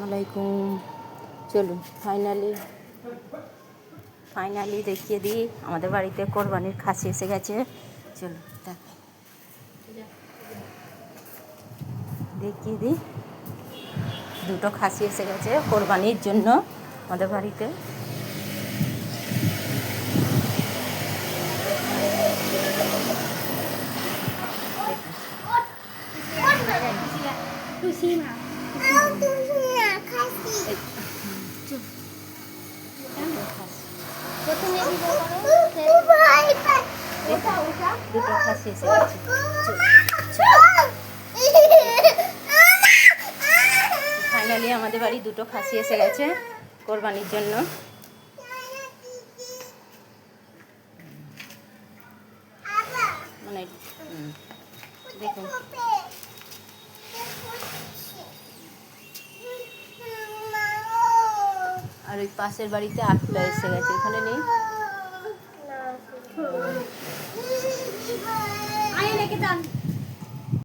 আলাইকুম। চলুন ফাইনালি দেখিয়ে দিই, আমাদের বাড়িতে কোরবানির খাসি এসে গেছে। চলুন দেখিয়ে দিই, দুটো খাসি এসে গেছে কোরবানির জন্য আমাদের বাড়িতে। দুটো খাসি এসে গেছে। ফাইনালি আমাদের বাড়ি দুটো খাসি এসে গেছে কোরবানির জন্য। মানে দেখুন, আর ওই পাশের বাড়িতে 8টা এসে গেছে, এখানে নেই।